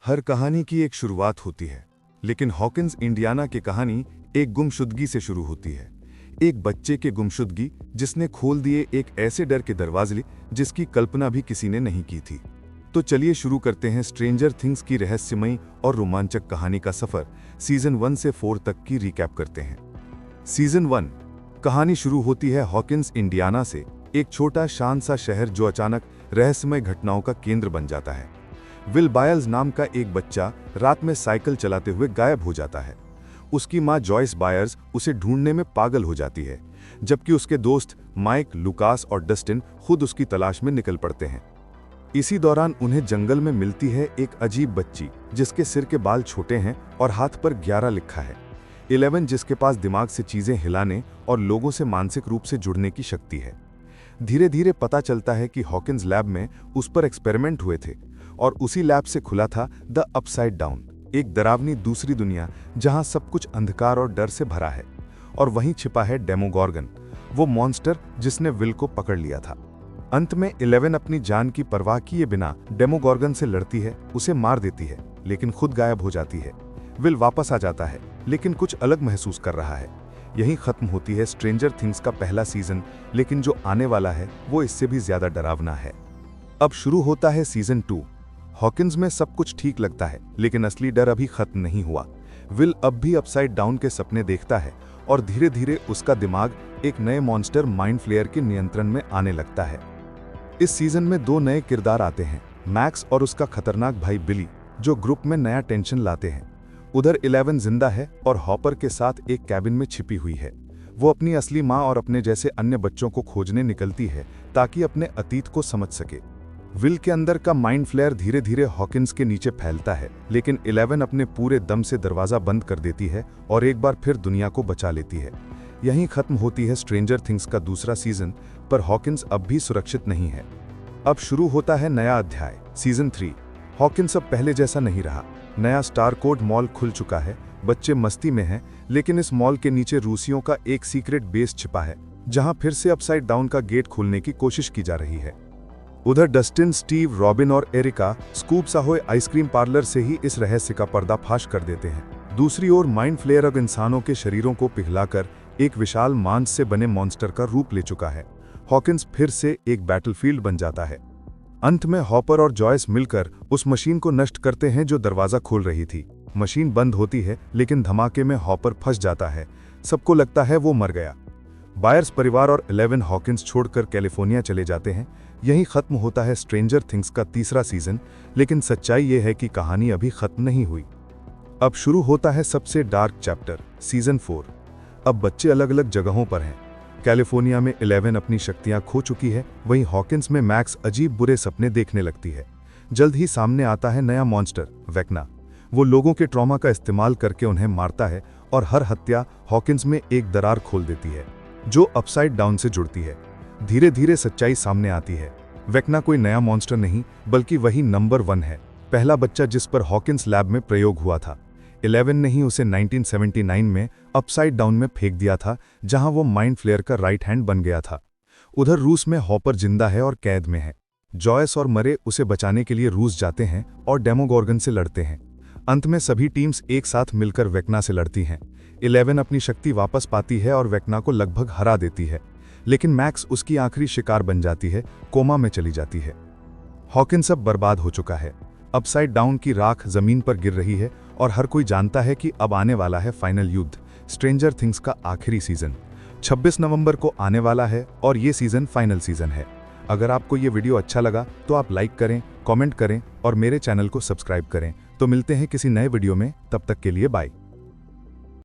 हर कहानी की एक शुरुआत होती है, लेकिन हॉकिंस इंडियाना की कहानी एक गुमशुदगी से शुरू होती है। एक बच्चे के गुमशुदगी जिसने खोल दिए एक ऐसे डर के दरवाजे जिसकी कल्पना भी किसी ने नहीं की थी। तो चलिए शुरू करते हैं स्ट्रेंजर थिंग्स की रहस्यमयी और रोमांचक कहानी का सफर। सीजन 1 से 4 तक की रिकैप करते हैं। सीजन 1 कहानी शुरू होती है हॉकिंस इंडियाना से, एक छोटा शांत सा शहर जो अचानक रहस्यमय घटनाओं का केंद्र बन जाता है। विल बायर्स नाम का एक बच्चा रात में साइकिल चलाते हुए गायब हो जाता है। उसकी मां जॉयस बायर्स उसे ढूंढने में पागल हो जाती है, जबकि उसके दोस्त माइक, लुकास और डस्टिन खुद उसकी तलाश में निकल पड़ते हैं। इसी दौरान उन्हें जंगल में मिलती है एक अजीब बच्ची जिसके सिर के बाल छोटे हैं और हाथ पर 11 लिखा है। 11 जिसके पास दिमाग से चीजें हिलाने और लोगों से मानसिक रूप से जुड़ने की शक्ति है। धीरे धीरे पता चलता है कि हॉकिंस लैब में उस पर एक्सपेरिमेंट हुए थे और उसी लैब से खुला था द अपसाइड डाउन, एक डरावनी दूसरी दुनिया जहां सब कुछ अंधकार और डर से भरा है। और वहीं छिपा है डेमोगॉर्गन, वो मॉन्स्टर जिसने विल को पकड़ लिया था। अंत में 11 अपनी जान की परवाह किए बिना डेमोगॉर्गन से लड़ती है, उसे मार देती है, लेकिन खुद गायब हो जाती है। विल वापस आ जाता है, लेकिन कुछ अलग महसूस कर रहा है। यहीं खत्म होती है स्ट्रेंजर थिंग्स का पहला सीजन, लेकिन जो आने वाला है वो इससे भी ज्यादा डरावना है। अब शुरू होता है सीजन 2। हॉकिंस में सब कुछ ठीक लगता है, लेकिन असली डर अभी खत्म नहीं हुआ। विल अब भी अपसाइड डाउन के सपने देखता है और धीरे धीरे उसका दिमाग एक नए मॉन्स्टर माइंड फ्लेयर के नियंत्रण में आने लगता है। इस सीजन में 2 नए किरदार आते हैं, मैक्स और उसका खतरनाक भाई बिली, जो ग्रुप में नया टेंशन लाते हैं। उधर 11 जिंदा है और हॉपर के साथ एक कैबिन में छिपी हुई है। वो अपनी असली माँ और अपने जैसे अन्य बच्चों को खोजने निकलती है ताकि अपने अतीत को समझ सके। विल के अंदर का माइंड फ्लेयर धीरे धीरे हॉकिंस के नीचे फैलता है, लेकिन 11 अपने पूरे दम से दरवाजा बंद कर देती है और एक बार फिर दुनिया को बचा लेती है। यहीं खत्म होती है स्ट्रेंजर थिंग्स का दूसरा सीजन, पर हॉकिंस अब भी सुरक्षित नहीं है। अब शुरू होता है नया अध्याय, सीजन 3। हॉकिंस अब पहले जैसा नहीं रहा। नया स्टारकोड मॉल खुल चुका है, बच्चे मस्ती में हैं, लेकिन इस मॉल के नीचे रूसियों का एक सीक्रेट बेस छिपा है, जहां फिर से अपसाइड डाउन का गेट खोलने की कोशिश की जा रही है। उधर डस्टिन, स्टीव, रॉबिन और एरिका स्कूप साहोय आइसक्रीम पार्लर से ही इस रहस्य का पर्दाफाश कर देते हैं। दूसरी ओर माइंड फ्लेयर अब इंसानों के शरीरों को पिघलाकर एक विशाल मांस से बने मॉन्स्टर का रूप ले चुका है। हॉकिंस फिर से एक बैटलफील्ड बन जाता है। अंत में हॉपर और जॉयस मिलकर उस मशीन को नष्ट करते हैं जो दरवाजा खोल रही थी। मशीन बंद होती है, लेकिन धमाके में हॉपर फंस जाता है। सबको लगता है वो मर गया। बायर्स परिवार और 11 हॉकिंस छोड़कर कैलिफोर्निया चले जाते हैं। यहीं खत्म होता है स्ट्रेंजर थिंग्स का तीसरा सीजन, लेकिन सच्चाई ये है कि कहानी अभी खत्म नहीं हुई। अब शुरू होता है सबसे डार्क चैप्टर, सीजन 4। अब बच्चे अलग अलग जगहों पर हैं। कैलिफोर्निया में 11 अपनी शक्तियां खो चुकी है, वहीं हॉकिंस में मैक्स अजीब बुरे सपने देखने लगती है। जल्द ही सामने आता है नया मॉन्स्टर, वेक्ना। वो लोगों के ट्रॉमा का इस्तेमाल करके उन्हें मारता है और हर हत्या हॉकिंस में एक दरार खोल देती है, जो अपसाइड डाउन से जुड़ती है। धीरे धीरे सच्चाई सामने आती है। वेक्ना कोई नया मॉन्स्टर नहीं, बल्कि वही नंबर 1 है, पहला बच्चा जिस पर हॉकिंस लैब में प्रयोग हुआ था। 11 ने ही उसे 1979 में अपसाइड डाउन में फेंक दिया था, जहां वो माइंड फ्लेयर का राइट हैंड बन गया था। उधर रूस में हॉपर जिंदा है और कैद में है। जॉयस और मरे उसे बचाने के लिए रूस जाते हैं और डेमोगॉर्गन से लड़ते हैं। अंत में सभी टीम्स एक साथ मिलकर वेक्ना से लड़ती हैं। 11 अपनी शक्ति वापस पाती है और वेक्ना को लगभग हरा देती है, लेकिन मैक्स उसकी आखिरी शिकार बन जाती है, कोमा में चली जाती है। हॉकिंस अब बर्बाद हो चुका है। अपसाइड डाउन की राख जमीन पर गिर रही है और हर कोई जानता है कि अब आने वाला है फाइनल युद्ध, स्ट्रेंजर थिंग्स का आखिरी सीजन। 26 नवंबर को आने वाला है और ये सीजन फाइनल सीजन है। अगर आपको ये वीडियो अच्छा लगा तो आप लाइक करें, कमेंट करें और मेरे चैनल को सब्सक्राइब करें। तो मिलते हैं किसी नए वीडियो में, तब तक के लिए बाय।